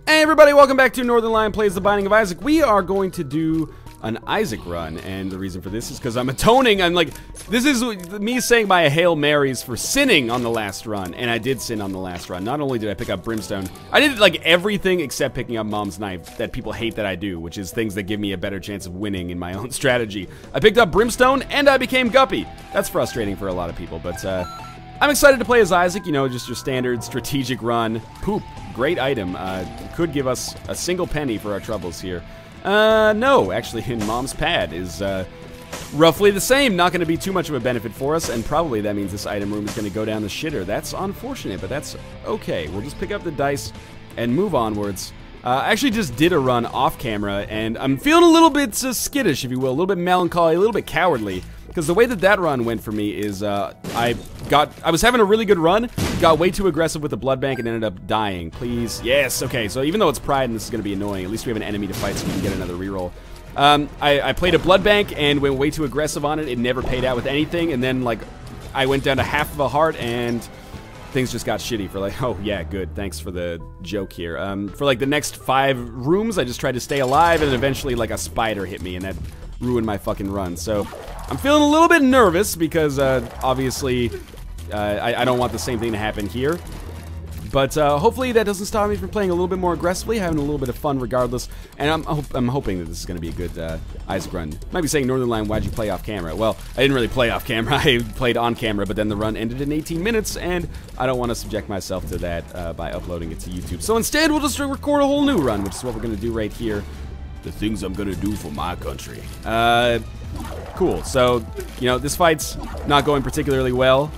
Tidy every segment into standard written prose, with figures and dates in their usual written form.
Hey everybody, welcome back to Northernlion Plays The Binding of Isaac. We are going to do an Isaac run, and the reason for this is because I'm atoning. I'm like, this is me saying my Hail Marys for sinning on the last run, and I did sin on the last run. Not only did I pick up Brimstone, I did like everything except picking up Mom's Knife that people hate that I do, which is things that give me a better chance of winning in my own strategy. I picked up Brimstone, and I became Guppy. That's frustrating for a lot of people, but I'm excited to play as Isaac, you know, just your standard strategic run. Poop, great item. Could give us a single penny for our troubles here. No, actually, in Mom's Pad is roughly the same. Not going to be too much of a benefit for us, and probably that means this item room is going to go down the shitter. That's unfortunate, but that's okay. We'll just pick up the dice and move onwards. I actually just did a run off camera, and I'm feeling a little bit skittish, if you will, a little bit melancholy, a little bit cowardly. Because the way that that run went for me is, I was having a really good run, got way too aggressive with the blood bank and ended up dying. Please, yes, okay, so even though it's Pride and this is going to be annoying, at least we have an enemy to fight so we can get another reroll. I played a blood bank and went way too aggressive on it. It never paid out with anything, and then, like, I went down to half of a heart and things just got shitty for like, oh yeah, good, thanks for the joke here. For like the next 5 rooms, I just tried to stay alive, and eventually, like, a spider hit me, and that ruined my fucking run. So I'm feeling a little bit nervous because obviously I don't want the same thing to happen here. But hopefully that doesn't stop me from playing a little bit more aggressively, having a little bit of fun regardless. And I'm hoping that this is going to be a good Isaac run. Might be saying, Northernlion, why'd you play off camera? Well, I didn't really play off camera. I played on camera, but then the run ended in 18 minutes, and I don't want to subject myself to that by uploading it to YouTube. So instead, we'll just record a whole new run, which is what we're going to do right here. The things I'm gonna do for my country. Cool. So, you know, this fight's not going particularly well.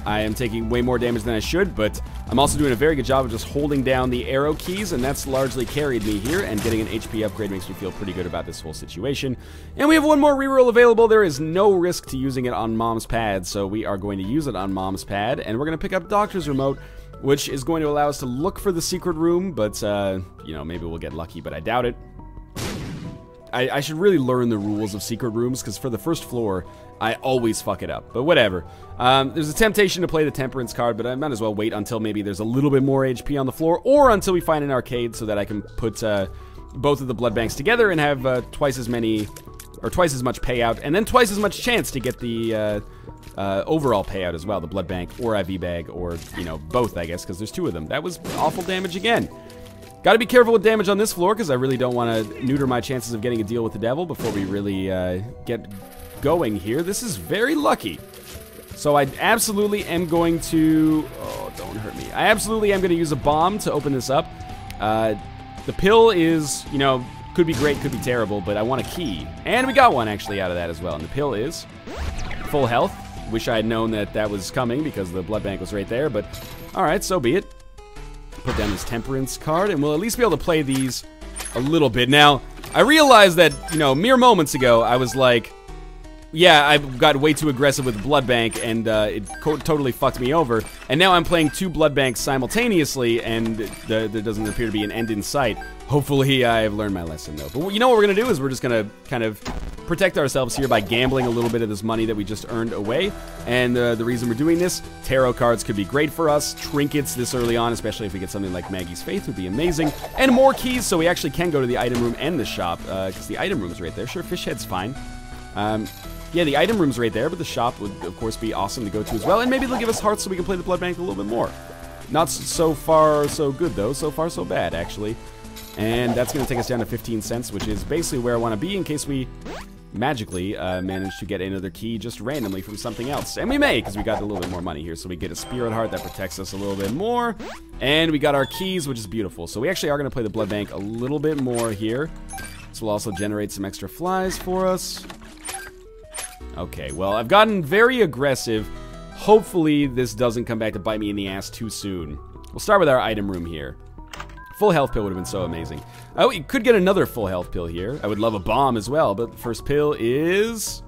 I am taking way more damage than I should, but I'm also doing a very good job of just holding down the arrow keys, and that's largely carried me here, and getting an HP upgrade makes me feel pretty good about this whole situation. And we have one more reroll available. There is no risk to using it on Mom's Pad, so we are going to use it on Mom's Pad, and we're gonna pick up Doctor's Remote, which is going to allow us to look for the secret room, but, you know, maybe we'll get lucky, but I doubt it. I should really learn the rules of secret rooms, because for the first floor, I always fuck it up. But whatever. There's a temptation to play the Temperance card, but I might as well wait until maybe there's a little bit more HP on the floor, or until we find an arcade so that I can put both of the blood banks together and have twice as many, or twice as much payout, and then twice as much chance to get the overall payout as well, the blood bank or IV bag, or, you know, both, I guess, because there's 2 of them. That was awful damage again. Gotta be careful with damage on this floor, because I really don't want to neuter my chances of getting a deal with the devil before we really get going here. This is very lucky. So I absolutely am going to... Oh, don't hurt me. I absolutely am going to use a bomb to open this up. The pill is, you know, could be great, could be terrible, but I want a key. And we got one, actually, out of that as well. And the pill is full health. Wish I had known that that was coming, because the blood bank was right there, but alright, so be it. Put down this Temperance card, and we'll at least be able to play these a little bit. Now, I realized that, you know, mere moments ago, I was like, yeah, I got way too aggressive with Blood Bank, and it totally fucked me over. And now I'm playing 2 Blood Banks simultaneously, and there doesn't appear to be an end in sight. Hopefully, I've learned my lesson, though. But you know what we're going to do is we're just going to kind of protect ourselves here by gambling a little bit of this money that we just earned away. And the reason we're doing this, tarot cards could be great for us. Trinkets this early on, especially if we get something like Maggie's Faith, would be amazing. And more keys, so we actually can go to the item room and the shop, because the item room's right there. Sure, Fish Head's fine. Yeah, the item room's right there, but the shop would, of course, be awesome to go to as well. And maybe they'll give us hearts so we can play the blood bank a little bit more. Not so far so good, though. So far so bad, actually. And that's going to take us down to 15 cents, which is basically where I want to be in case we magically manage to get another key just randomly from something else. And we may, because we got a little bit more money here. So we get a spirit heart that protects us a little bit more. And we got our keys, which is beautiful. So we actually are going to play the blood bank a little bit more here. This will also generate some extra flies for us. Okay, well, I've gotten very aggressive. Hopefully, this doesn't come back to bite me in the ass too soon. We'll start with our item room here. Full health pill would have been so amazing. Oh, we could get another full health pill here. I would love a bomb as well, but the first pill is...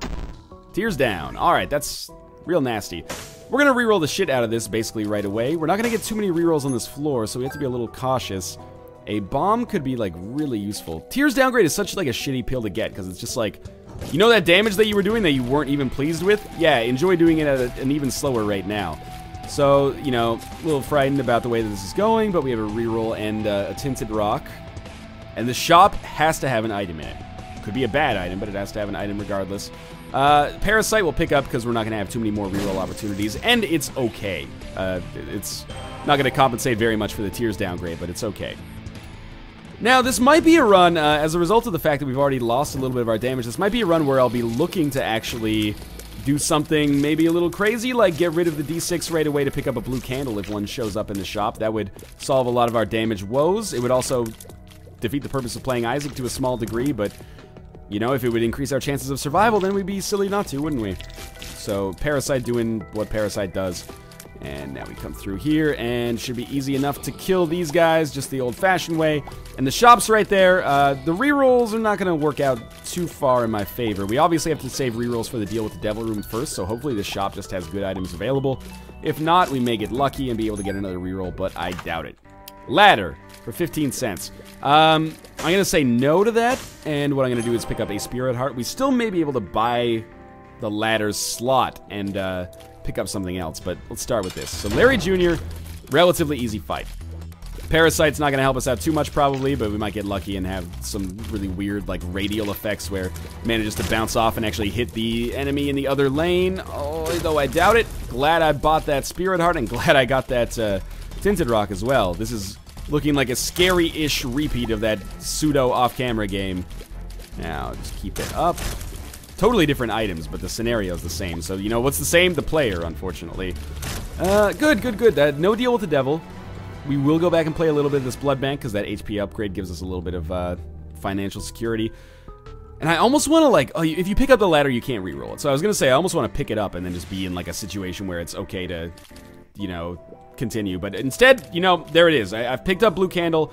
Tears down. Alright, that's real nasty. We're going to reroll the shit out of this basically right away. We're not going to get too many rerolls on this floor, so we have to be a little cautious. A bomb could be, like, really useful. Tears downgrade is such, like, a shitty pill to get, because it's just, like... You know that damage that you were doing that you weren't even pleased with? Yeah, enjoy doing it at an even slower rate now. So, you know, a little frightened about the way that this is going, but we have a reroll and a tinted rock. And the shop has to have an item in it. Could be a bad item, but it has to have an item regardless. Parasite will pick up because we're not going to have too many more reroll opportunities, and it's okay. It's not going to compensate very much for the Tears downgrade, but it's okay. Now, this might be a run, as a result of the fact that we've already lost a little bit of our damage, this might be a run where I'll be looking to actually do something maybe a little crazy, like get rid of the D6 right away to pick up a blue candle if one shows up in the shop. That would solve a lot of our damage woes. It would also defeat the purpose of playing Isaac to a small degree, but, you know, if it would increase our chances of survival, then we'd be silly not to, wouldn't we? So, Parasite doing what Parasite does. And now we come through here, and should be easy enough to kill these guys, just the old-fashioned way. And the shop's right there. The rerolls are not going to work out too far in my favor. We obviously have to save rerolls for the deal with the Devil Room first, so hopefully the shop just has good items available. If not, we may get lucky and be able to get another reroll, but I doubt it. Ladder for 15 cents. I'm going to say no to that, and what I'm going to do is pick up a Spirit Heart. We still may be able to buy the ladder's slot and pick up something else, but let's start with this. So Larry Jr., relatively easy fight. Parasite's not going to help us out too much probably, but we might get lucky and have some really weird like radial effects where it manages to bounce off and actually hit the enemy in the other lane, although I doubt it. Glad I bought that Spirit Heart and glad I got that Tinted Rock as well. This is looking like a scary-ish repeat of that pseudo off-camera game. Now, just keep it up. Totally different items, but the scenario's the same. So, you know, what's the same? The player, unfortunately. Good. No deal with the devil. We will go back and play a little bit of this blood bank, because that HP upgrade gives us a little bit of financial security. And I almost want to, like, if you pick up the ladder, you can't reroll it. So I was going to say, I almost want to pick it up and then just be in, like, a situation where it's okay to, you know, continue. But instead, you know, there it is. I've picked up Blue Candle.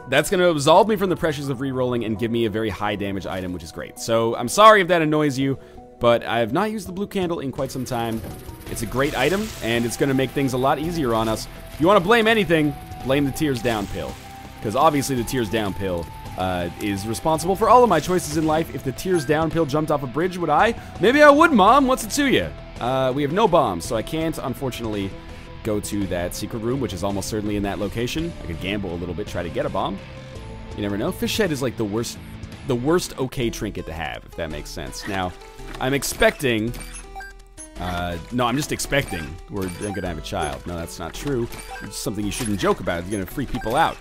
That's going to absolve me from the pressures of rerolling and give me a very high damage item, which is great. So I'm sorry if that annoys you, but I have not used the Blue Candle in quite some time. It's a great item, and it's going to make things a lot easier on us. If you want to blame anything, blame the Tears Down pill. Because obviously the Tears Down pill is responsible for all of my choices in life. If the Tears Down pill jumped off a bridge, would I? Maybe I would, Mom. What's it to you? We have no bombs, so I can't, unfortunately, go to that secret room, which is almost certainly in that location. I could gamble a little bit, try to get a bomb. You never know. Fish head is like the worst okay trinket to have, if that makes sense. Now, I'm expecting... no, I'm just expecting we're gonna have a child. No, that's not true. It's something you shouldn't joke about. It's gonna freak people out.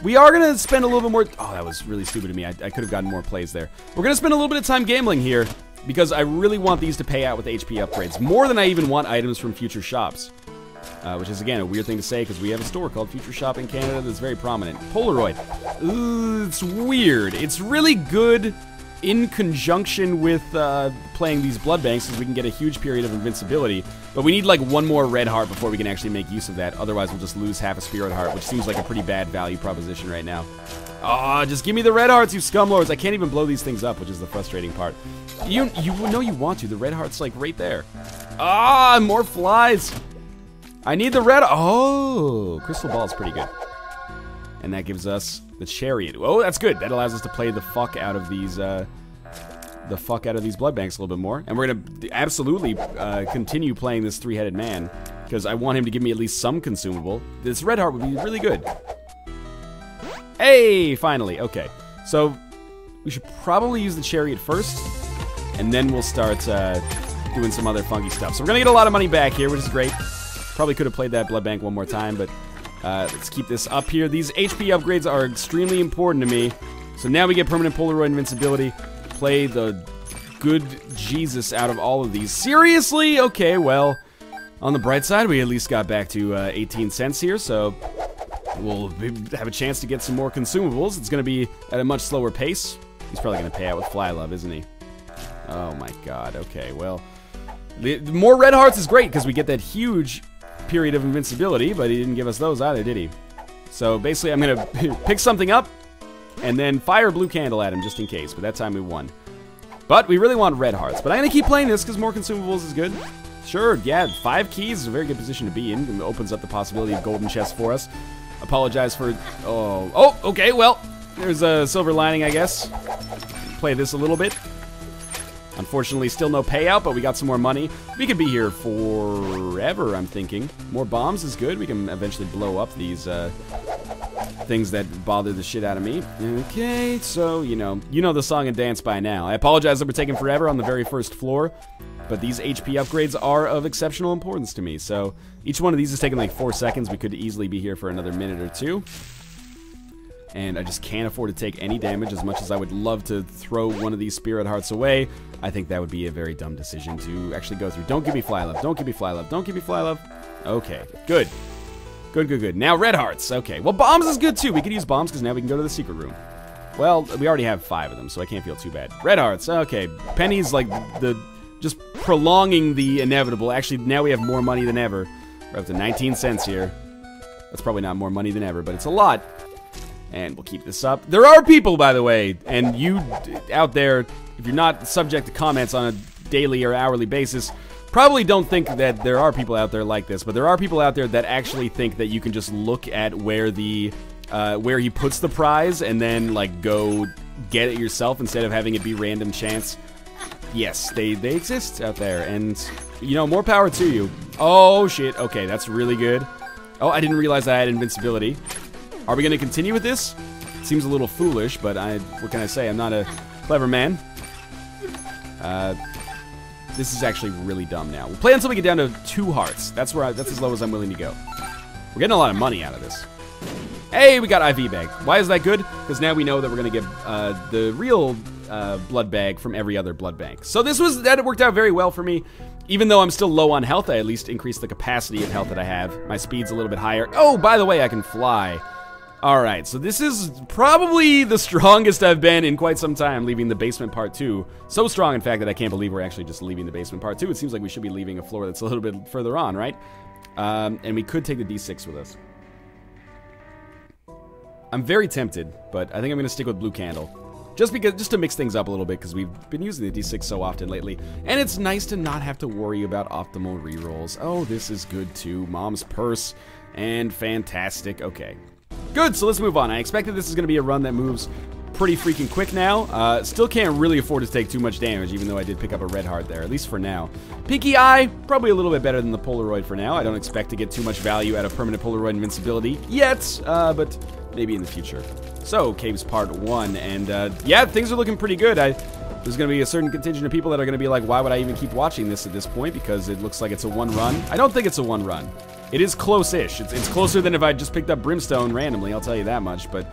We are gonna spend a little bit more... Oh, that was really stupid of me. I could have gotten more plays there. We're gonna spend a little bit of time gambling here, because I really want these to pay out with HP upgrades, more than I even want items from future shops. Which is, again, a weird thing to say, because we have a store called Future Shop in Canada that's very prominent. Polaroid. Ooh, it's weird. It's really good in conjunction with playing these blood banks, because we can get a huge period of invincibility. But we need, like, one more red heart before we can actually make use of that. Otherwise, we'll just lose half a Spirit Heart, which seems like a pretty bad value proposition right now. Oh, just give me the red hearts, you scumlords. I can't even blow these things up, which is the frustrating part. You know you want to. The red heart's, like, right there. Ah, more flies. I need the red... Oh, Crystal Ball's pretty good. And that gives us the Chariot. Oh, that's good. That allows us to play the fuck out of these... blood banks a little bit more. And we're gonna absolutely continue playing this three-headed man, because I want him to give me at least some consumable. This red heart would be really good. Hey, finally. Okay, so we should probably use the Chariot first, and then we'll start doing some other funky stuff. So we're gonna get a lot of money back here, which is great. Probably could have played that blood bank one more time, but let's keep this up here. These HP upgrades are extremely important to me. So now we get permanent Polaroid invincibility. Play the good Jesus out of all of these. Seriously? Okay, well, on the bright side, we at least got back to 18 cents here, so we'll have a chance to get some more consumables. It's going to be at a much slower pace. He's probably going to pay out with Fly Love, isn't he? Oh my god, okay, well, the more red hearts is great, because we get that huge period of invincibility, but he didn't give us those either, did he? So basically, I'm going to pick something up, and then fire Blue Candle at him, just in case, but that time we won. But we really want red hearts, but I'm going to keep playing this, because more consumables is good. Sure, yeah, 5 keys is a very good position to be in, and opens up the possibility of golden chests for us. Apologize for... Oh, okay, well, there's a silver lining, I guess. Play this a little bit. Unfortunately, still no payout, but we got some more money. We could be here forever, I'm thinking. More bombs is good. We can eventually blow up these things that bother the shit out of me. Okay, so, you know the song and dance by now. I apologize that we're taking forever on the very first floor, but these HP upgrades are of exceptional importance to me. So each one of these is taking like 4 seconds. We could easily be here for another minute or two. And I just can't afford to take any damage. As much as I would love to throw one of these spirit hearts away, I think that would be a very dumb decision to actually go through. Don't give me fly love. Don't give me fly love. Don't give me fly love. Okay, good. Good, good, good. Now red hearts. Okay, well bombs is good too. We could use bombs because now we can go to the secret room. Well, we already have 5 of them, so I can't feel too bad. Red hearts. Okay, pennies like just prolonging the inevitable. Actually, now we have more money than ever. We're up to 19 cents here. That's probably not more money than ever, but it's a lot. And we'll keep this up. There are people, by the way, and you out there, if you're not subject to comments on a daily or hourly basis, probably don't think that there are people out there like this, but there are people out there that actually think that you can just look at where where he puts the prize and then, like, go get it yourself instead of having it be random chance. Yes, they exist out there, and, you know, more power to you. Oh, shit. Okay, that's really good. Oh, I didn't realize I had invincibility. Are we going to continue with this? Seems a little foolish, but what can I say? I'm not a clever man. This is actually really dumb now. We'll play until we get down to 2 hearts. That's as low as I'm willing to go. We're getting a lot of money out of this. Hey, we got IV bag. Why is that good? Because now we know that we're going to get the real blood bag from every other blood bank. So that worked out very well for me. Even though I'm still low on health, I at least increased the capacity of health that I have. My speed's a little bit higher. Oh, by the way, I can fly. Alright, so this is probably the strongest I've been in quite some time, leaving the basement part 2. So strong, in fact, that I can't believe we're actually just leaving the basement part 2. It seems like we should be leaving a floor that's a little bit further on, right? And we could take the D6 with us. I'm very tempted, but I think I'm going to stick with blue candle. Just to mix things up a little bit, because we've been using the D6 so often lately. And it's nice to not have to worry about optimal rerolls. Oh, this is good too. Mom's purse. And fantastic. Okay. Good, so let's move on. I expected this is going to be a run that moves pretty freaking quick now. Still can't really afford to take too much damage, even though I did pick up a red heart there, at least for now. Pinky Eye, probably a little bit better than the Polaroid for now. I don't expect to get too much value out of permanent Polaroid invincibility yet, but maybe in the future. So, Caves Part 1, and yeah, things are looking pretty good. There's going to be a certain contingent of people that are going to be like, why would I even keep watching this at this point? Because it looks like it's a one run. I don't think it's a one run. It is close-ish. It's closer than if I just picked up Brimstone randomly, I'll tell you that much, but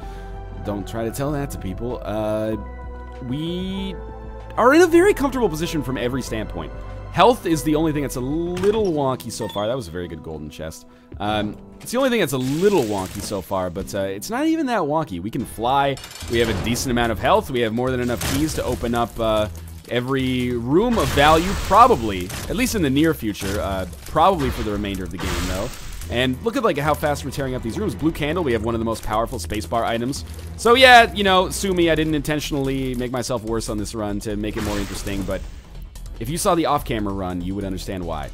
don't try to tell that to people. We are in a very comfortable position from every standpoint. Health is the only thing that's a little wonky so far. That was a very good golden chest. It's the only thing that's a little wonky so far, but it's not even that wonky. We can fly. We have a decent amount of health. We have more than enough keys to open up every room of value, probably, at least in the near future, probably for the remainder of the game, though. And look at how fast we're tearing up these rooms. Blue Candle, we have one of the most powerful spacebar items. So yeah, you know, sue me, I didn't intentionally make myself worse on this run to make it more interesting, but if you saw the off-camera run, you would understand why.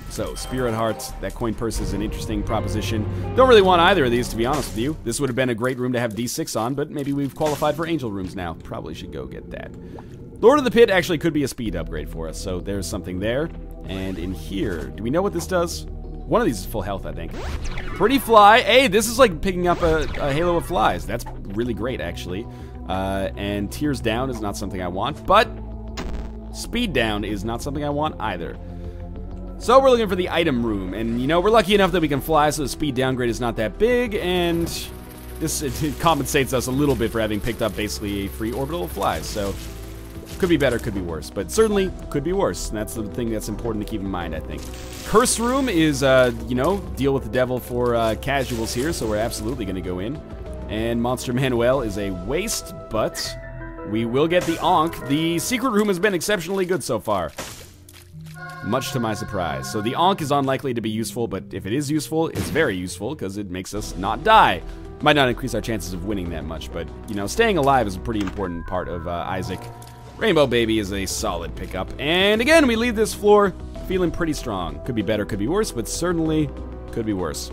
So, Spirit Hearts, that coin purse is an interesting proposition. Don't really want either of these, to be honest with you. This would have been a great room to have D6 on, but maybe we've qualified for Angel rooms now. Probably should go get that. Lord of the Pit actually could be a speed upgrade for us, so there's something there. And in here, do we know what this does? One of these is full health, I think. Pretty Fly. Hey, this is like picking up a halo of flies. That's really great, actually. And Tears Down is not something I want, but Speed Down is not something I want either. So we're looking for the item room, and you know, we're lucky enough that we can fly, so the speed downgrade is not that big, and it compensates us a little bit for having picked up basically a free orbital of flies. So could be better, could be worse, but certainly could be worse. And that's the thing that's important to keep in mind, I think. Curse room is, you know, deal with the devil for casuals here, so we're absolutely going to go in. And Monster Manuel is a waste, but we will get the Ankh. The secret room has been exceptionally good so far, much to my surprise. So the Ankh is unlikely to be useful, but if it is useful, it's very useful because it makes us not die. Might not increase our chances of winning that much, but, you know, staying alive is a pretty important part of Isaac. Rainbow Baby is a solid pickup. And again, we leave this floor feeling pretty strong. Could be better, could be worse, but certainly could be worse.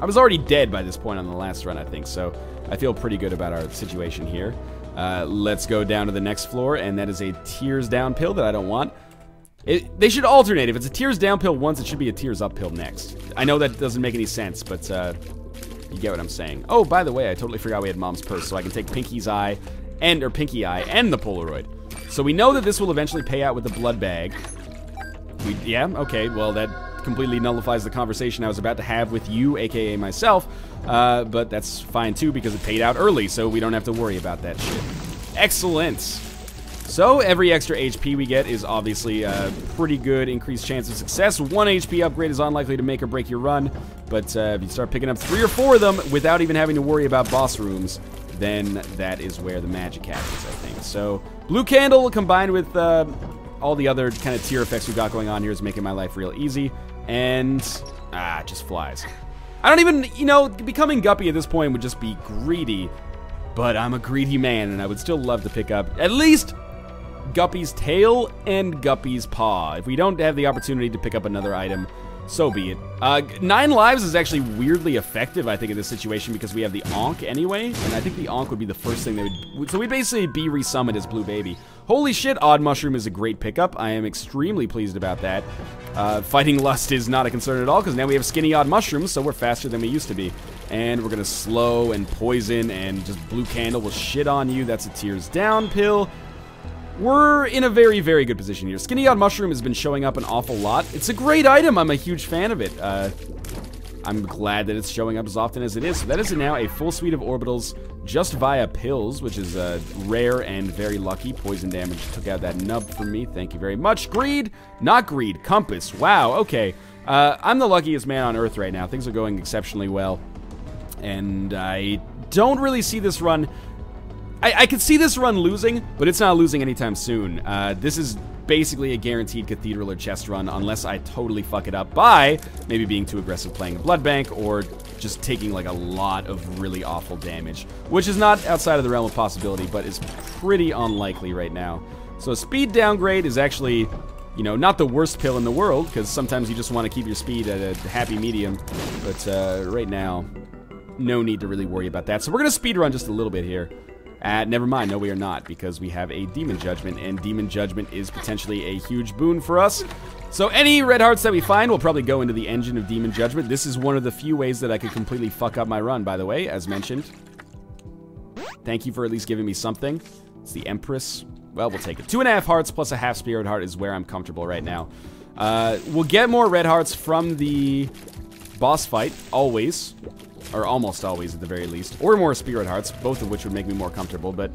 I was already dead by this point on the last run, I think, so I feel pretty good about our situation here. Let's go down to the next floor, and that is a tears down pill that I don't want. They should alternate. If it's a tears down pill once, it should be a tears up pill next. I know that doesn't make any sense, but you get what I'm saying. Oh, by the way, I totally forgot we had Mom's purse, so I can take Pinky Eye and the Polaroid. So we know that this will eventually pay out with the blood bag. Yeah, okay, well, that completely nullifies the conversation I was about to have with you, aka myself, but that's fine too because it paid out early, so we don't have to worry about that shit. Excellent. So every extra HP we get is obviously a pretty good increased chance of success. 1 HP upgrade is unlikely to make or break your run, but if you start picking up 3 or 4 of them without even having to worry about boss rooms, then that is where the magic happens, I think. So blue candle combined with all the other kind of tier effects we've got going on here is making my life real easy. And, it just flies. I don't even, you know, becoming Guppy at this point would just be greedy. But I'm a greedy man, and I would still love to pick up at least Guppy's tail and Guppy's paw. If we don't have the opportunity to pick up another item, so be it. 9 lives is actually weirdly effective, I think, in this situation because we have the Ankh anyway, and I think the Ankh would be the first thing they would... So we'd basically be resummoned as Blue Baby. Holy shit, Odd Mushroom is a great pickup. I am extremely pleased about that. Fighting Lust is not a concern at all because now we have Skinny Odd Mushrooms, so we're faster than we used to be. And we're gonna slow and poison and just Blue Candle will shit on you. That's a tears down pill. We're in a very, very good position here. Skinny Odd Mushroom has been showing up an awful lot. It's a great item. I'm a huge fan of it. I'm glad that it's showing up as often as it is. So that is now a full suite of orbitals just via pills, which is rare and very lucky. Poison damage took out that nub from me. Thank you very much. Greed? Not greed. Compass. Wow. Okay. I'm the luckiest man on Earth right now. Things are going exceptionally well. And I don't really see this run... I could see this run losing, but it's not losing anytime soon. This is basically a guaranteed cathedral or chest run unless I totally fuck it up by maybe being too aggressive playing a blood bank or just taking like a lot of really awful damage, which is not outside of the realm of possibility, but is pretty unlikely right now. So speed downgrade is actually, you know, not the worst pill in the world because sometimes you just want to keep your speed at a happy medium, but right now, no need to really worry about that. So we're going to speed run just a little bit here. Never mind, no we are not, because we have a Demon Judgment, and Demon Judgment is potentially a huge boon for us. So any red hearts that we find will probably go into the engine of Demon Judgment. This is one of the few ways that I could completely fuck up my run, by the way, as mentioned. Thank you for at least giving me something. It's the Empress. Well, we'll take it. 2.5 hearts plus a half Spirit Heart is where I'm comfortable right now. We'll get more red hearts from the boss fight, always. Or almost always, at the very least. Or more Spirit Hearts, both of which would make me more comfortable, but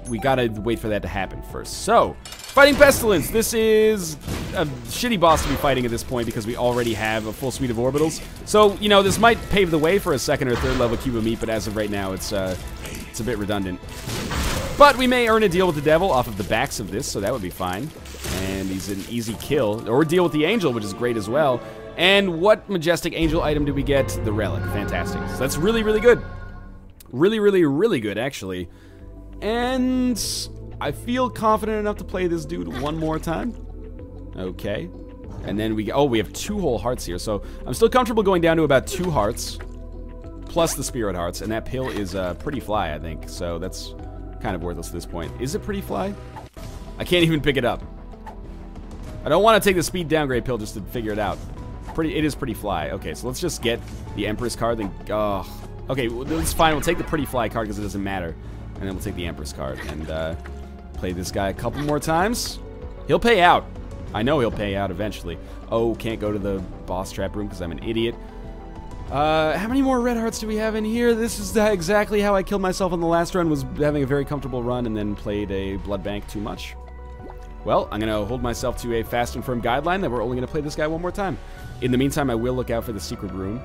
we gotta wait for that to happen first. So, fighting Pestilence. This is a shitty boss to be fighting at this point because we already have a full suite of orbitals. So, you know, this might pave the way for a 2nd or 3rd level cube of meat, but as of right now, it's a bit redundant. But we may earn a deal with the devil off of the backs of this, so that would be fine. And he's an easy kill. Or deal with the angel, which is great as well. And what majestic angel item do we get? The relic. Fantastic. So that's really, really good. Really, really, really good, actually. And I feel confident enough to play this dude one more time. Okay. And then we have 2 whole hearts here. So I'm still comfortable going down to about 2 hearts. Plus the Spirit Hearts. And that pill is Pretty Fly, I think. So that's kind of worthless at this point. Is it Pretty Fly? I can't even pick it up. I don't want to take the speed downgrade pill just to figure it out. It is Pretty Fly. Okay, so let's just get the Empress card. Then, okay, it's fine. We'll take the Pretty Fly card because it doesn't matter, and then we'll take the Empress card and play this guy a couple more times. He'll pay out. I know he'll pay out eventually. Oh, can't go to the boss trap room because I'm an idiot. How many more red hearts do we have in here? This is exactly how I killed myself on the last run. Was having a very comfortable run and then played a blood bank too much. Well, I'm going to hold myself to a fast and firm guideline that we're only going to play this guy one more time. In the meantime, I will look out for the secret room.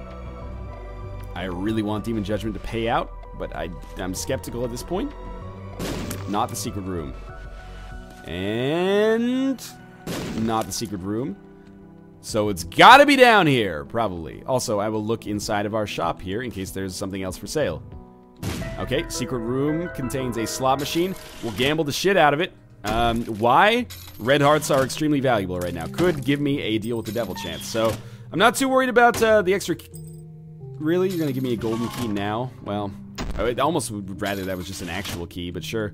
I really want Demon Judgment to pay out, but I'm skeptical at this point. Not the secret room. And not the secret room. So it's got to be down here, probably. Also, I will look inside of our shop here in case there's something else for sale. Okay, secret room contains a slot machine. We'll gamble the shit out of it. Why? Red hearts are extremely valuable right now. Could give me a deal with the devil chance. So, I'm not too worried about the extra... Really? You're gonna give me a golden key now? Well, I almost would rather that was just an actual key, but sure.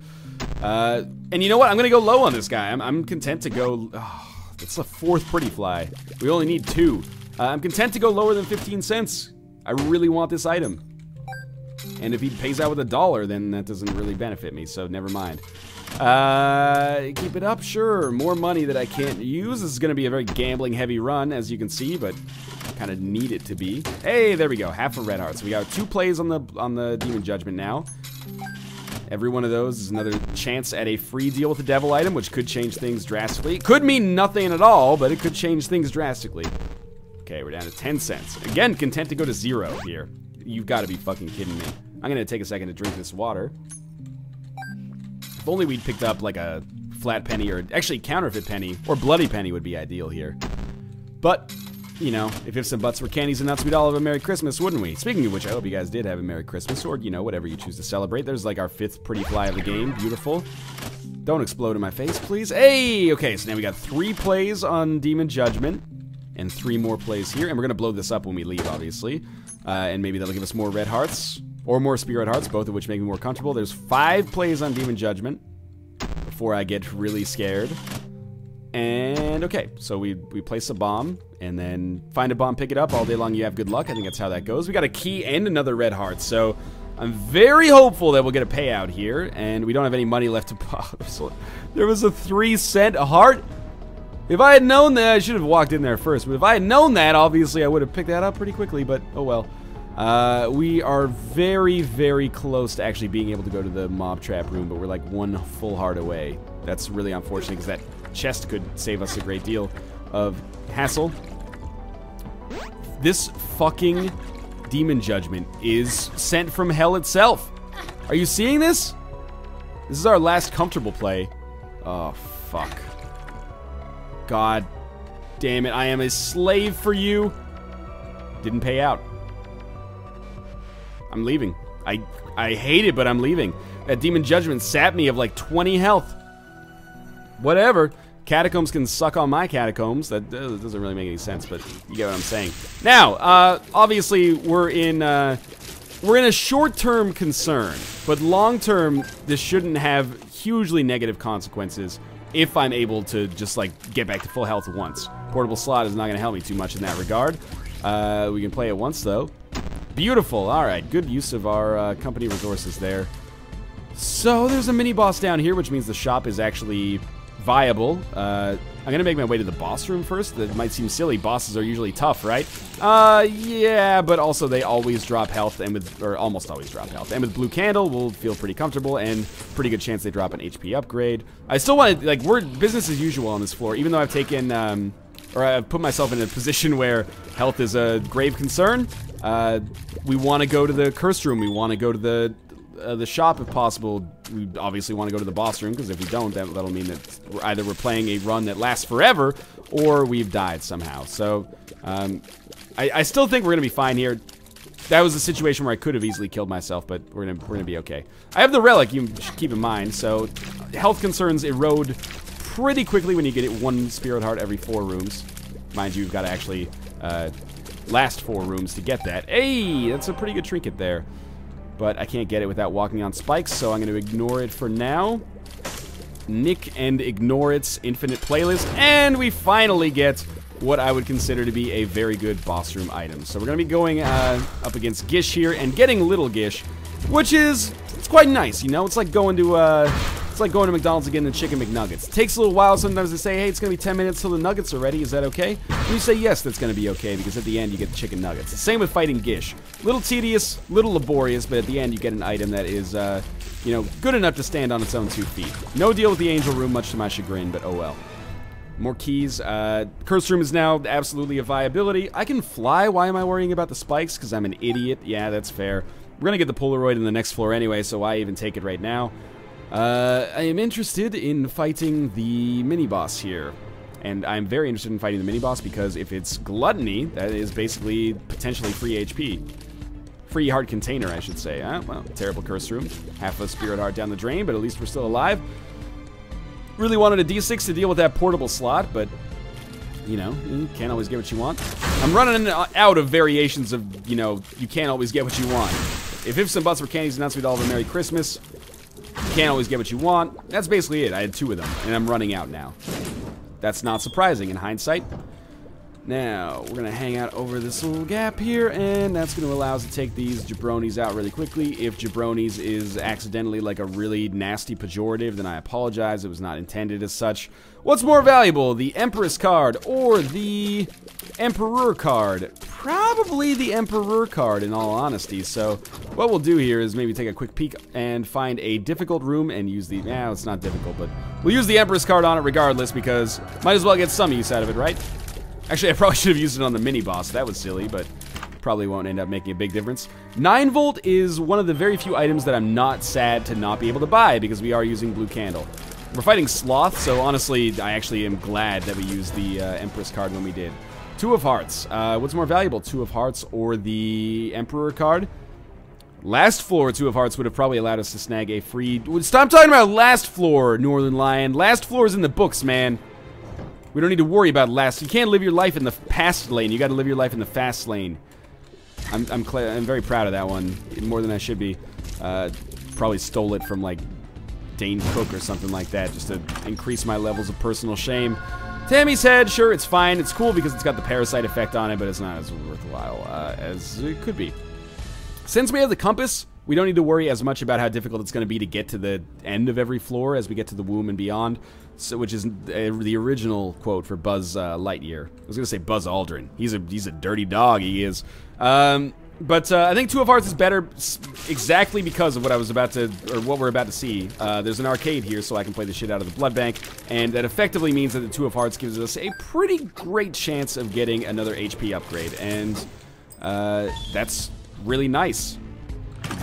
And you know what? I'm gonna go low on this guy. I'm content to go... Oh, that's the 4th pretty fly. We only need 2. I'm content to go lower than 15 cents. I really want this item. And if he pays out with $1, then that doesn't really benefit me, so never mind. Keep it up, sure. More money that I can't use. This is gonna be a very gambling heavy run, as you can see, but kind of need it to be. Hey, there we go. Half a red heart. So we got 2 plays on the Demon Judgment now. Every one of those is another chance at a free deal with the devil item, which could change things drastically. Could mean nothing at all, but it could change things drastically. Okay, we're down to 10 cents. Again, content to go to 0 here. You've got to be fucking kidding me. I'm gonna take a second to drink this water. If only we'd picked up like a flat penny, or actually counterfeit penny, or bloody penny would be ideal here. But, you know, if ifs and buts were candies and nuts, we'd all have a Merry Christmas, wouldn't we? Speaking of which, I hope you guys did have a Merry Christmas, or, you know, whatever you choose to celebrate. There's like our 5th pretty fly of the game. Beautiful. Don't explode in my face, please. Hey! Okay, so now we got 3 plays on Demon Judgment, and 3 more plays here, and we're gonna blow this up when we leave, obviously. And maybe that'll give us more red hearts, or more spirit hearts, both of which make me more comfortable. There's 5 plays on Demon Judgment before I get really scared. And okay, so we place a bomb, and then find a bomb, pick it up. All day long you have good luck. I think that's how that goes. We got a key and another red heart, so I'm very hopeful that we'll get a payout here, and we don't have any money left to pop. There was a 3-cent heart. If I had known that, I should have walked in there first, but if I had known that, obviously I would have picked that up pretty quickly, but oh well. We are very, very close to actually being able to go to the mob trap room, but we're like 1 full heart away. That's really unfortunate, because that chest could save us a great deal of hassle. This fucking Demon Judgment is sent from hell itself. Are you seeing this? This is our last comfortable play. Oh, fuck. God damn it, I am a slave for you. Didn't pay out. I'm leaving. I hate it, but I'm leaving. That Demon Judgment sapped me of like 20 health. Whatever. Catacombs can suck on my catacombs. That doesn't really make any sense, but you get what I'm saying. Now, obviously, we're in a short-term concern, but long-term, this shouldn't have hugely negative consequences if I'm able to just, like, get back to full health once. Portable slot is not going to help me too much in that regard. We can play it once, though. Beautiful. All right, good use of our company resources there. So there's a mini-boss down here, which means the shop is actually viable. I'm gonna make my way to the boss room first. That might seem silly. Bosses are usually tough, right? Yeah, but also they always drop health, or almost always drop health. And with Blue Candle, we'll feel pretty comfortable, and pretty good chance they drop an HP upgrade. I still want to, like, we're business as usual on this floor, even though I've taken, or I've put myself in a position where health is a grave concern. We want to go to the curse room. We want to go to the shop if possible. We obviously want to go to the boss room, because if we don't, that'll mean that we're playing a run that lasts forever, or we've died somehow. So I still think we're gonna be fine here. That was a situation where I could have easily killed myself, but we're gonna be okay. I have the relic, you should keep in mind, so health concerns erode pretty quickly when you get it 1 spirit heart every 4 rooms. Mind you, you've got to actually last 4 rooms to get that. Hey, that's a pretty good trinket there. But I can't get it without walking on spikes, so I'm going to ignore it for now. Nick and ignore its infinite playlist, and we finally get what I would consider to be a very good boss room item. So we're going to be going up against Gish here and getting Little Gish, which is, it's quite nice, you know? It's like going to McDonald's and getting the chicken McNuggets. It takes a little while. Sometimes they say, hey, it's going to be 10 minutes till the nuggets are ready. Is that okay? And you say, yes, that's going to be okay, because at the end you get the chicken nuggets. The same with fighting Gish. Little tedious, little laborious, but at the end you get an item that is, you know, good enough to stand on its own 2 feet. No deal with the Angel Room, much to my chagrin, but oh well. More keys. Curse Room is now absolutely a viability. I can fly. Why am I worrying about the spikes? Because I'm an idiot. Yeah, that's fair. We're going to get the Polaroid in the next floor anyway, so why even take it right now? I am interested in fighting the mini-boss here. And I'm very interested in fighting the mini-boss because if it's Gluttony, that is basically potentially free HP. Free heart container, I should say. Well, terrible curse room. Half a spirit heart down the drain, but at least we're still alive. Really wanted a D6 to deal with that portable slot, but you know, you can't always get what you want. I'm running out of variations of, you know, you can't always get what you want. If Ifs and Buts were candies announced, we'd all have a Merry Christmas. You can't always get what you want. That's basically it. I had 2 of them, and I'm running out now. That's not surprising in hindsight. Now, we're going to hang out over this little gap here, and that's going to allow us to take these jabronis out really quickly. If jabronis is accidentally like a really nasty pejorative, then I apologize. It was not intended as such. What's more valuable, the Empress card or the Emperor card? Probably the Emperor card, in all honesty. So what we'll do here is maybe take a quick peek and find a difficult room and use the... Yeah, it's not difficult, but we'll use the Empress card on it regardless because might as well get some use out of it, right? Actually, I probably should have used it on the mini-boss. That was silly, but probably won't end up making a big difference. 9-volt is one of the very few items that I'm not sad to not be able to buy because we are using Blue Candle. We're fighting Sloth, so honestly, I actually am glad that we used the Empress card when we did. 2 of Hearts. What's more valuable, 2 of Hearts or the Emperor card? Last floor 2 of Hearts would have probably allowed us to snag a free... Stop talking about last floor, Northernlion. Last floor is in the books, man. We don't need to worry about last. You can't live your life in the past lane. You got to live your life in the fast lane. I'm very proud of that one, more than I should be. Probably stole it from like Dane Cook or something like that, just to increase my levels of personal shame. Tammy's head, sure, it's fine. It's cool because it's got the parasite effect on it, but it's not as worthwhile as it could be. Since we have the compass, we don't need to worry as much about how difficult it's going to be to get to the end of every floor as we get to the womb and beyond. So, which is the original quote for Buzz Lightyear. I was gonna say Buzz Aldrin. He's a dirty dog. He is. But I think 2 of Hearts is better exactly because of what I was about to, or what we're about to see. There's an arcade here, so I can play the shit out of the blood bank, and that effectively means that the 2 of Hearts gives us a pretty great chance of getting another HP upgrade, and that's really nice.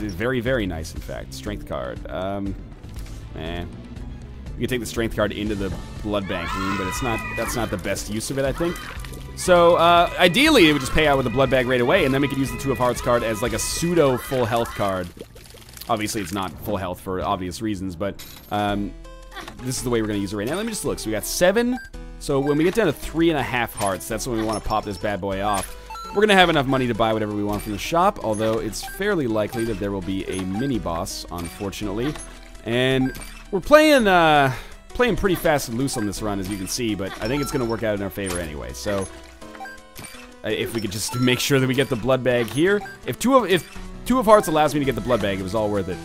It's very, very nice, in fact. Strength card. You can take the strength card into the blood bank room, but that's not the best use of it, I think. So, ideally, it would just pay out with the blood bag right away, and then we could use the 2 of Hearts card as like a pseudo full health card. Obviously, it's not full health for obvious reasons, but this is the way we're going to use it right now. Let me just look. So we got 7. So when we get down to 3.5 hearts, that's when we want to pop this bad boy off. We're going to have enough money to buy whatever we want from the shop, although it's fairly likely that there will be a mini-boss, unfortunately. And we're playing pretty fast and loose on this run, as you can see, but I think it's going to work out in our favor anyway. So if we could just make sure that we get the blood bag here. If 2 of Hearts allows me to get the blood bag, it was all worth it.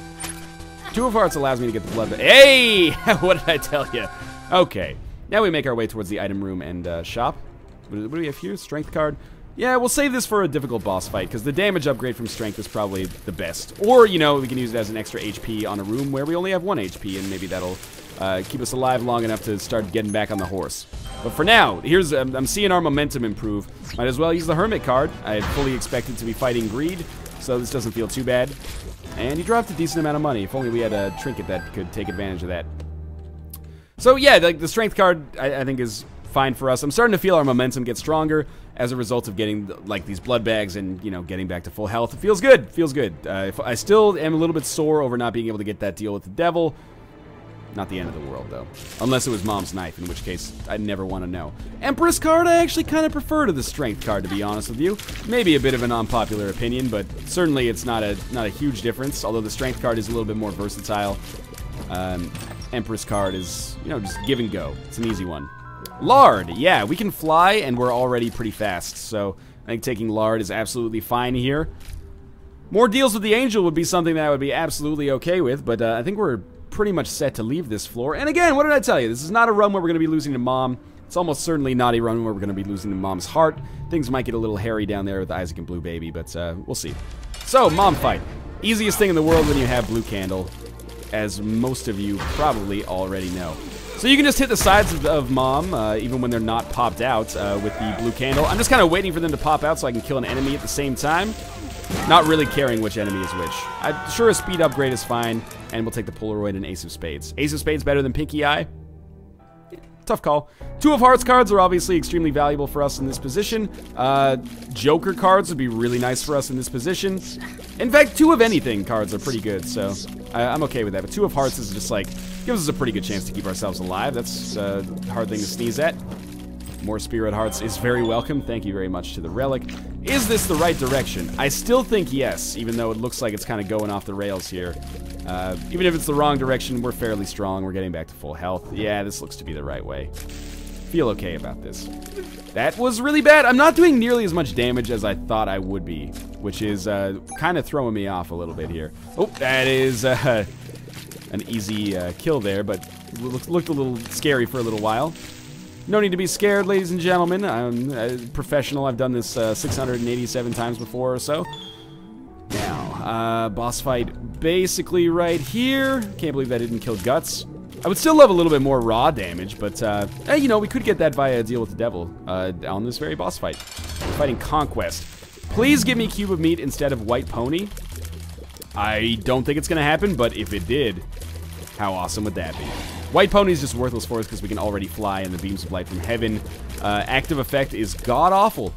2 of Hearts allows me to get the blood bag. Hey! What did I tell you? Okay. Now we make our way towards the item room and shop. What do we have here? Strength card. Yeah, we'll save this for a difficult boss fight, because the damage upgrade from strength is probably the best. Or, you know, we can use it as an extra HP on a room where we only have 1 HP, and maybe that'll keep us alive long enough to start getting back on the horse. But for now, here's I'm seeing our momentum improve. Might as well use the Hermit card. I had fully expected to be fighting Greed, so this doesn't feel too bad. And he dropped a decent amount of money. If only we had a trinket that could take advantage of that. So yeah, like the strength card, I think is fine for us. I'm starting to feel our momentum get stronger as a result of getting like these blood bags and, you know, getting back to full health. It feels good. Feels good. If I still am a little bit sore over not being able to get that deal with the devil. Not the end of the world, though. Unless it was Mom's knife, in which case I'd never want to know. Empress card I actually kind of prefer to the strength card, to be honest with you. Maybe a bit of an unpopular opinion, but certainly it's not a huge difference, although the strength card is a little bit more versatile. Empress card is, you know, just give and go. It's an easy one. Lard, yeah, we can fly, and we're already pretty fast, so I think taking Lard is absolutely fine here. More deals with the Angel would be something that I would be absolutely okay with, but I think we're pretty much set to leave this floor. And again, what did I tell you? This is not a run where we're going to be losing to Mom. It's almost certainly not a run where we're going to be losing to Mom's heart. Things might get a little hairy down there with Isaac and Blue Baby, but we'll see. So, Mom fight. Easiest thing in the world when you have Blue Candle, as most of you probably already know. So you can just hit the sides of Mom, even when they're not popped out with the Blue Candle. I'm just kind of waiting for them to pop out so I can kill an enemy at the same time. Not really caring which enemy is which. I'm sure a speed upgrade is fine, and we'll take the Polaroid and Ace of Spades. Ace of Spades better than Pinky Eye? Tough call. 2 of Hearts cards are obviously extremely valuable for us in this position. Joker cards would be really nice for us in this position. In fact, 2 of anything cards are pretty good, so I'm okay with that. But 2 of Hearts is just like, gives us a pretty good chance to keep ourselves alive. That's a hard thing to sneeze at. More spirit hearts is very welcome. Thank you very much to the relic. Is this the right direction? I still think yes, even though it looks like it's kind of going off the rails here. Even if it's the wrong direction, we're fairly strong. We're getting back to full health. Yeah, this looks to be the right way. Feel okay about this. That was really bad. I'm not doing nearly as much damage as I thought I would be, which is kind of throwing me off a little bit here. Oh, that is an easy kill there, but looked a little scary for a little while. No need to be scared, ladies and gentlemen. I'm a professional. I've done this 687 times before or so. Now, boss fight basically right here. Can't believe that didn't kill Guts. I would still love a little bit more raw damage, but, hey, you know, we could get that via a deal with the devil on this very boss fight. We're fighting Conquest. Please give me Cube of Meat instead of White Pony. I don't think it's going to happen, but if it did, how awesome would that be? White Pony's just worthless for us because we can already fly in the beams of light from heaven. Active effect is god-awful,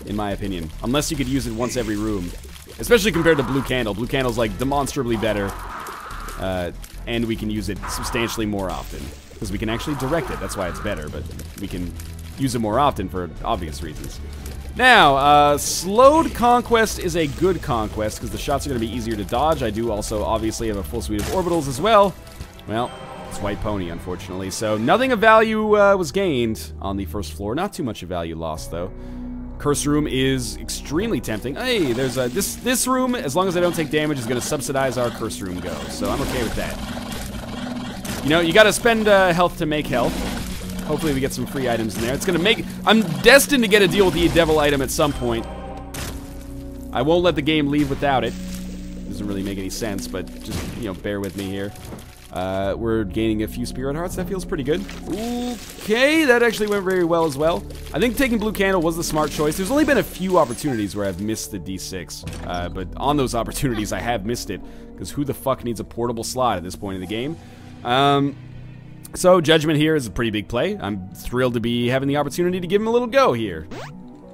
in my opinion. Unless you could use it once every room. Especially compared to Blue Candle. Blue Candle's, like, demonstrably better. And we can use it substantially more often. Because we can actually direct it. That's why it's better, but we can use it more often for obvious reasons. Now, slowed Conquest is a good Conquest because the shots are going to be easier to dodge. I do also obviously have a full suite of orbitals as well. Well, it's White Pony, unfortunately. So nothing of value was gained on the first floor. Not too much of value lost, though. Curse Room is extremely tempting. Hey, there's a this room, as long as I don't take damage, is going to subsidize our Curse Room go. So I'm okay with that. You know, you got to spend health to make health. Hopefully we get some free items in there. It's going to make... I'm destined to get a deal with the devil item at some point. I won't let the game leave without it. Doesn't really make any sense, but just, you know, bear with me here. We're gaining a few spirit hearts. That feels pretty good. Okay, that actually went very well as well. I think taking Blue Candle was the smart choice. There's only been a few opportunities where I've missed the D6. But on those opportunities, I have missed it. Because who the fuck needs a portable slot at this point in the game? So Judgment here is a pretty big play. I'm thrilled to be having the opportunity to give him a little go here.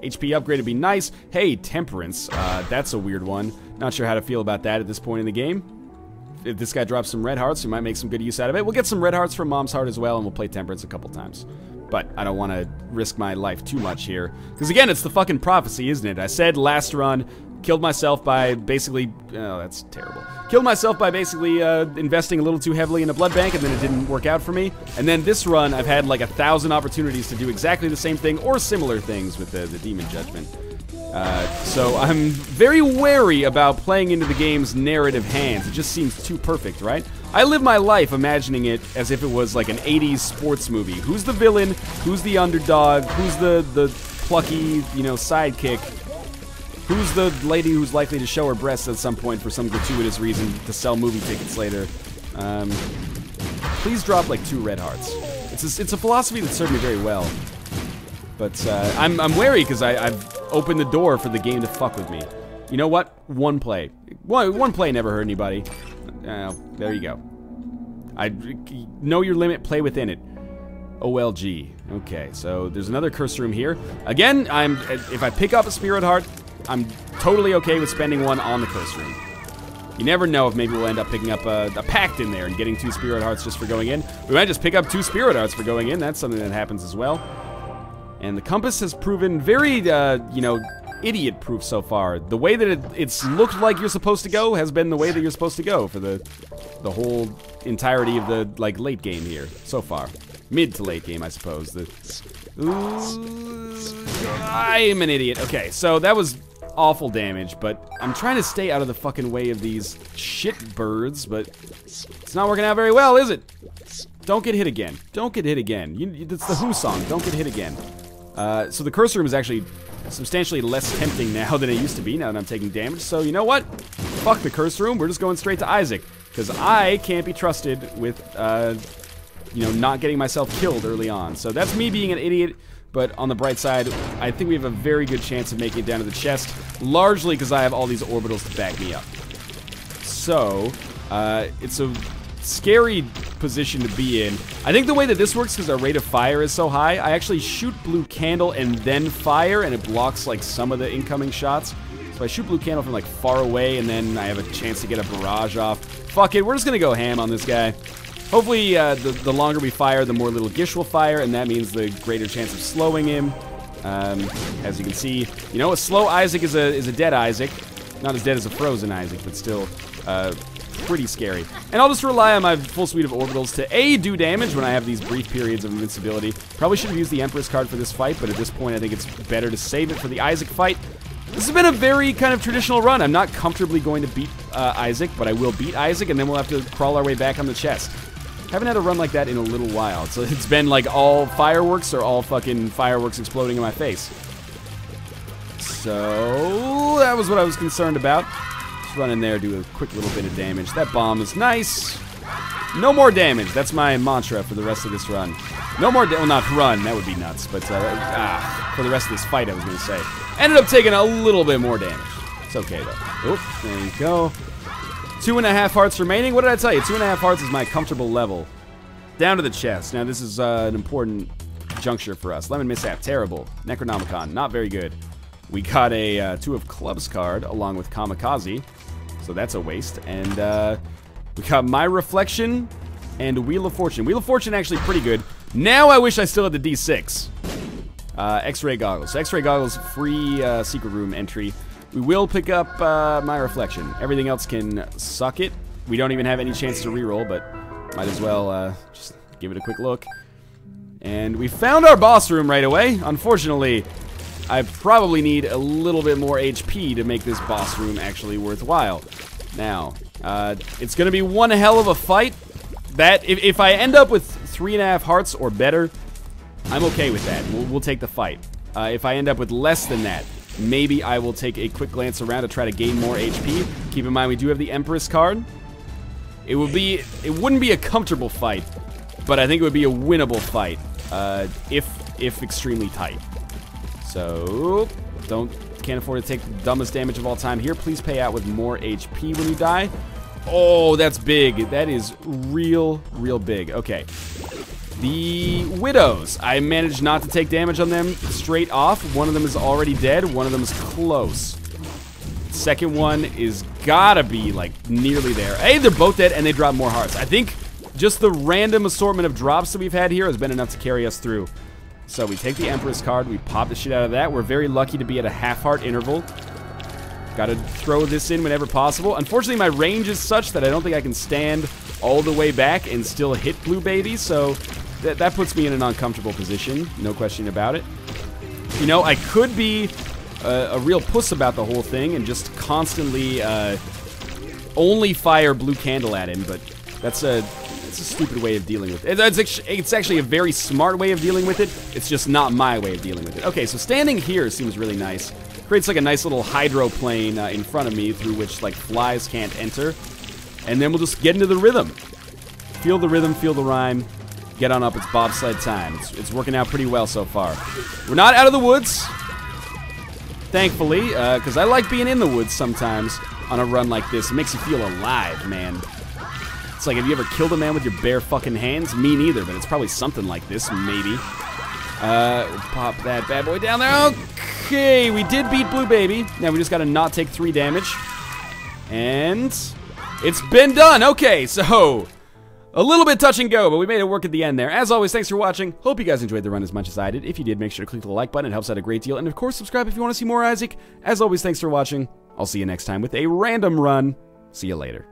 HP upgrade would be nice. Hey, Temperance. That's a weird one. Not sure how to feel about that at this point in the game. If this guy drops some red hearts, we might make some good use out of it. We'll get some red hearts from Mom's Heart as well, and we'll play Temperance a couple times. But I don't want to risk my life too much here. Because again, it's the fucking prophecy, isn't it? I said last run, killed myself by basically... Oh, that's terrible. Killed myself by basically investing a little too heavily in a blood bank, and then it didn't work out for me. And then this run, I've had like 1,000 opportunities to do exactly the same thing, or similar things with the Demon Judgment. So I'm very wary about playing into the game's narrative hands. It just seems too perfect, right? I live my life imagining it as if it was like an 80s sports movie. Who's the villain? Who's the underdog? Who's the plucky, you know, sidekick? Who's the lady who's likely to show her breasts at some point for some gratuitous reason to sell movie tickets later? Please drop like 2 red hearts. It's a philosophy that served me very well. But I'm wary because I've opened the door for the game to fuck with me. You know what? One play. One play never hurt anybody. There you go. Know your limit, play within it. OLG. Okay, so there's another curse room here. Again, if I pick up a spirit heart, I'm totally okay with spending one on the curse room. You never know if maybe we'll end up picking up a pact in there and getting 2 spirit hearts just for going in. We might just pick up 2 spirit hearts for going in. That's something that happens as well. And the compass has proven very, you know, idiot-proof so far. The way that it's looked like you're supposed to go has been the way that you're supposed to go for the whole entirety of the, like, late game here so far. Mid to late game, I suppose. I am an idiot. Okay, so that was awful damage, but I'm trying to stay out of the fucking way of these shit birds, but it's not working out very well, is it? Don't get hit again. Don't get hit again. It's the Who song. Don't get hit again. So the curse room is actually substantially less tempting now than it used to be, now that I'm taking damage. So you know what? Fuck the curse room. We're just going straight to Isaac. Because I can't be trusted with, you know, not getting myself killed early on. So that's me being an idiot. But on the bright side, I think we have a very good chance of making it down to the chest. Largely because I have all these orbitals to back me up. So, it's a scary position to be in. I think the way that this works, because our rate of fire is so high, I actually shoot Blue Candle and then fire, and it blocks like some of the incoming shots. So I shoot Blue Candle from like far away, and then I have a chance to get a barrage off. Fuck it, we're just gonna go ham on this guy. Hopefully, the longer we fire, the more little Gish will fire, and that means the greater chance of slowing him. As you can see, you know, a slow Isaac is a dead Isaac. Not as dead as a frozen Isaac, but still pretty scary. And I'll just rely on my full suite of orbitals to A, do damage when I have these brief periods of invincibility. Probably should have used the Empress card for this fight, but at this point I think it's better to save it for the Isaac fight. This has been a very kind of traditional run. I'm not comfortably going to beat Isaac, but I will beat Isaac, and then we'll have to crawl our way back on the chest. Haven't had a run like that in a little while. So it's been like all fireworks or all fucking fireworks exploding in my face. So that was what I was concerned about. Just run in there, do a quick little bit of damage. That bomb is nice. No more damage. That's my mantra for the rest of this run. No more, well, not run. That would be nuts. But for the rest of this fight, I was going to say. Ended up taking a little bit more damage. It's okay though. Oop, there you go. 2.5 hearts remaining. What did I tell you? 2.5 hearts is my comfortable level. Down to the chest. Now, this is an important juncture for us. Lemon Mishap, terrible. Necronomicon, not very good. We got a 2 of Clubs card along with Kamikaze, so that's a waste. And we got My Reflection and Wheel of Fortune. Wheel of Fortune actually pretty good. Now I wish I still had the D6. X-Ray Goggles. X-Ray Goggles, free secret room entry. We will pick up My Reflection. Everything else can suck it. We don't even have any chance to reroll, but might as well just give it a quick look. And we found our boss room right away. Unfortunately, I probably need a little bit more HP to make this boss room actually worthwhile. Now, it's going to be one hell of a fight. That if I end up with 3.5 hearts or better, I'm okay with that. We'll take the fight. If I end up with less than that, maybe I will take a quick glance around to try to gain more HP. Keep in mind we do have the Empress card. It wouldn't be a comfortable fight, but I think it would be a winnable fight if extremely tight. So can't afford to take the dumbest damage of all time here. Please pay out with more HP when you die. Oh, that's big. That is real big. Okay. The Widows. I managed not to take damage on them straight off. One of them is already dead. One of them is close. Second one is gotta be, like, nearly there. Hey, they're both dead, and they drop more hearts. I think just the random assortment of drops that we've had here has been enough to carry us through. So we take the Empress card. We pop the shit out of that. We're very lucky to be at a half-heart interval. Gotta throw this in whenever possible. Unfortunately, my range is such that I don't think I can stand all the way back and still hit Blue Baby, so that puts me in an uncomfortable position. No question about it. You know, I could be a real puss about the whole thing and just constantly only fire Blue Candle at him, but that's a stupid way of dealing with it. It's actually a very smart way of dealing with it. It's just not my way of dealing with it. Okay, so standing here seems really nice. Creates like a nice little hydroplane in front of me through which like flies can't enter. And then we'll just get into the rhythm. Feel the rhythm, feel the rhyme. Get on up, it's bobsled time. It's working out pretty well so far. We're not out of the woods, thankfully, because I like being in the woods sometimes on a run like this. It makes you feel alive, man. It's like, have you ever killed a man with your bare fucking hands? Me neither, but it's probably something like this, maybe. Pop that bad boy down there. Okay, we did beat Blue Baby. Now we just gotta not take 3 damage. And it's been done. Okay, so a little bit touch and go, but we made it work at the end there. As always, thanks for watching. Hope you guys enjoyed the run as much as I did. If you did, make sure to click the like button. It helps out a great deal. And of course, subscribe if you want to see more Isaac. As always, thanks for watching. I'll see you next time with a random run. See you later.